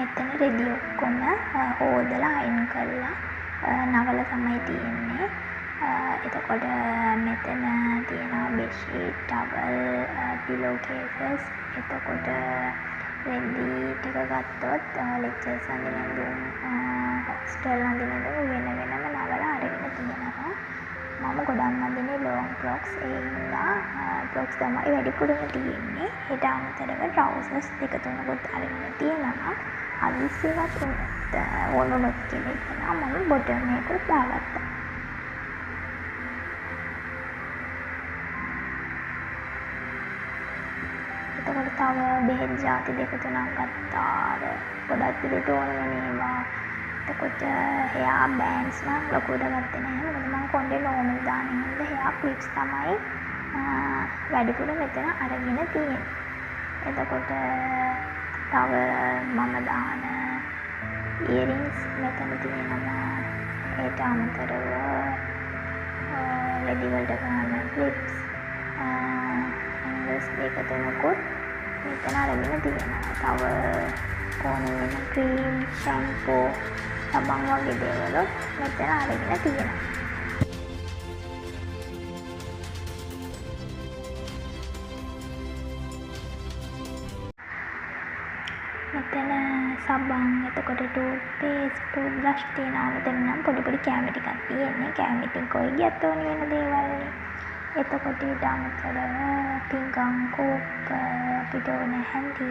මෙතන රෙදි ඔක්කොම හොදලා අයින් කරලා නවලා තමයි තියෙන්නේ. එතකොට මෙතන තියෙනවා බෙඩ්ෂීට්, ටවල්, පිලෝ කේසස්. එතකොට රෙදි ටික ගත්තොත් ලෙක්චර්ස් අඳින ඇඳුම්, හොස්ටල් අඳින ඇඳුම් වෙන වෙනම නවලා අරගෙන තියෙනවා. මම ගොඩක් අඳින්නේ ලොං ෆ්‍රොක්ස්. ඒ හින්දා ෆ්‍රොක්ස් තමයි වැඩිපුරම තියෙන්නේ. ඊට අමතරව ට්‍රවුසර්ස් දෙක තුනකුත් අරගෙන තියෙනවා. හදිස්සියවත් ඕනුනොත් කියලා හිතනවා මම බොටම් එකකුත් දාගත්තා. එතකොට තව බෙහෙත් ජාති දෙක තුනක් ගත්තා. ගොඩක් දුරට ඕන වෙන ඒවා. එතකොට හෙයා බෑන්ඩ්ස් නම් ලොකුවට ගත්තේ නැහැ. මොකද මම කොණ්ඩේ නෝමල් දාන හින්දා හෙයා ක්ලිප්ස් තමයි වැඩිපුර මෙතන අරගෙන තියෙන්නේ. එතකොට තව මම දාන ඉයරින්ග්ස් මෙතන තියෙනවා. ඒට අමතරව රෙදි වලට ගන්න ක්ලිප්ස් ඇන්ගල්ස් දෙක තුනකුත් මෙතන අරගෙන තියෙනවා. තව ඕන වෙන ක්‍රීම්, ෂැම්පෝ, සබන් වගේ දේවල් මෙතන අරගෙන තියෙනවා. මෙතන සබන්, එතකොට ටූත් පේස්ට්, ටූත් බ්‍රෂ් තියෙනවා. මෙතන නම් පොඩි පොඩි කැම ටිකක් තියෙන්නේ. කැම ටික කොයි ගියත් ඕන වෙන දේවල්. එතකොට ඊට අමතරව පිංගම්, කෝප්, අපිට ඕන හැන්ඩි,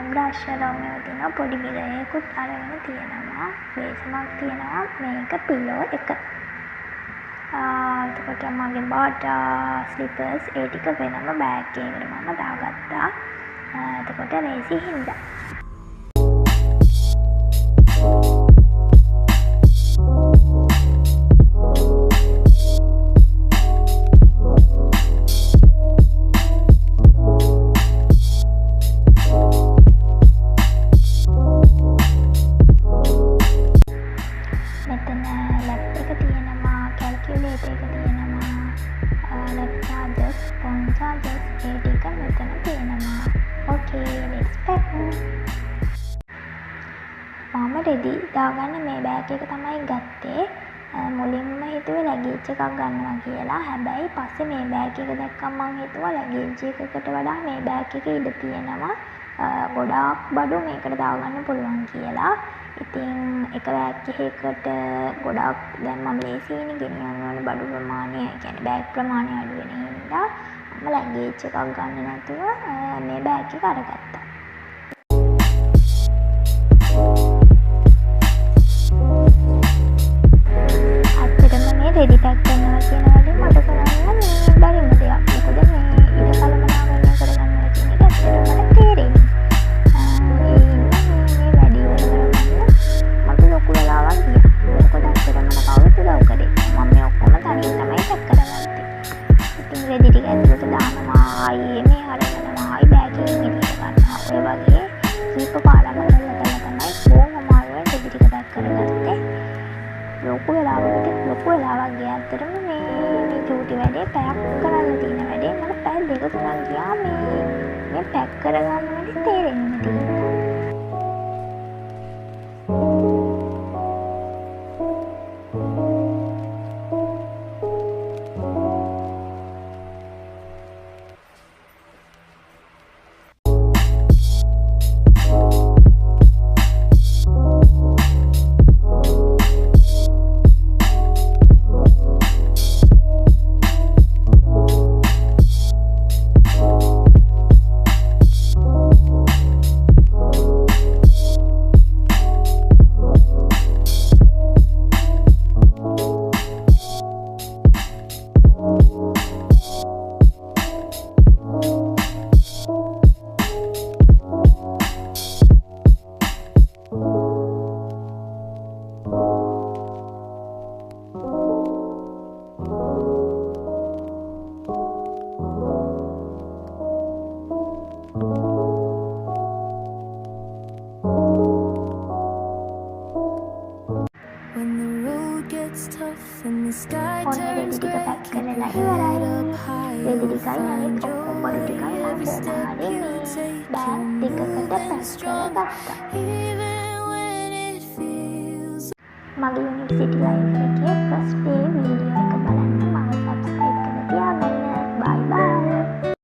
බ්‍රෂ් අරගෙන තියෙනවා. පොඩි මිරරයකුත් අරගෙන තියෙනවා. වේසමක් තියෙනවා. මේක පිලෝ එක. එතකොට මගේ බාටා, ස්ලිපර්ස් ඒ ටික වෙනම බෑග් එකකට මම දාගත්තා. එතකොට ලේසි හින්දා. මෙතන ලැප් එක තියෙනවා, කැල්කියුලේටර් එක තියෙනවා, ලැප් චාර්ජර්ස්, ෆෝන් චාර්ජර්ස් ඒ ටික මෙතන තියෙනවා. Okay, let's pack. මම රෙදි දාගන්න මේ බෑග් එක තමයි ගත්තේ. මුලින්ම හිතුවේ ලැගේජ් එකක් ගන්නවා කියලා. හැබැයි පස්සේ මේ බෑග් එක දැක්කම මම හිතුවා ලැගේජ් එකකට වඩා මේ බෑග් එකේ ඉඩ තියෙනවා. ගොඩාක් බඩු මේකට දාගන්න පුළුවන් කියලා. ඉතින් එක බෑග් එකකට ගොඩාක් දැන් මම ලේසියිනේ ගෙනියන්න ඕන බඩු ප්‍රමාණය, ඒ කියන්නේ බෑග් ප්‍රමාණය අඩු වෙන හින්දා මම ලැගේජ් එකක් ගන්න නැතුව මේ බෑග් එක අරගත්තා. ඇත්තටම මේ රෙදි පැක් කරනවා කියන වලින් මට කරන්න මේ බැරිම දෙයක්. මොකද මේ ඉඩ කළමනාකරණය කරගන්නවා කියන එක ඇත්තටම මට තේරෙන්නේ. මේ වැඩි වල කරගන්න මට ලොකු වෙලාවක් ගියා. මොකද ඇත්තටම මම කවුරුත් උදව් කරේ. මම මේ ඔක්කොම තනියෙන් තමයි පැක් කරගත්තේ. ඉතින් රෙදි ටික ඇතුළට දානවා, ආයේ මේ අරගෙනවා, ආයේ බෑග් එකෙන් එළියට ගන්නවා. ඔය වගේ කීප පාරක් කරලා තමයි බොහොම අමාරුවෙන් රෙදි ටික පැක් කරගත්තේ. ලොකු වෙලාවක් ගියා. ඇත්තටම මේ චූටි වැඩේ පැක් කරන්න තියෙන වැඩේ මට පැය දෙක තුනක් ගියා මේ පැක් කරගන්න වැඩි තේරෙන්නේ නැති. ඔන්න රෙදි ටික පැක් කරලා ඉවරයි. රෙදි ටිකයි අනිත් ඔක්කොම බඩු ටිකයි මම බොමාරේ මේ බෑග් දෙකකට පැක් කරගත්තා. මගේ යුනිවර්සිටි ලයිෆ්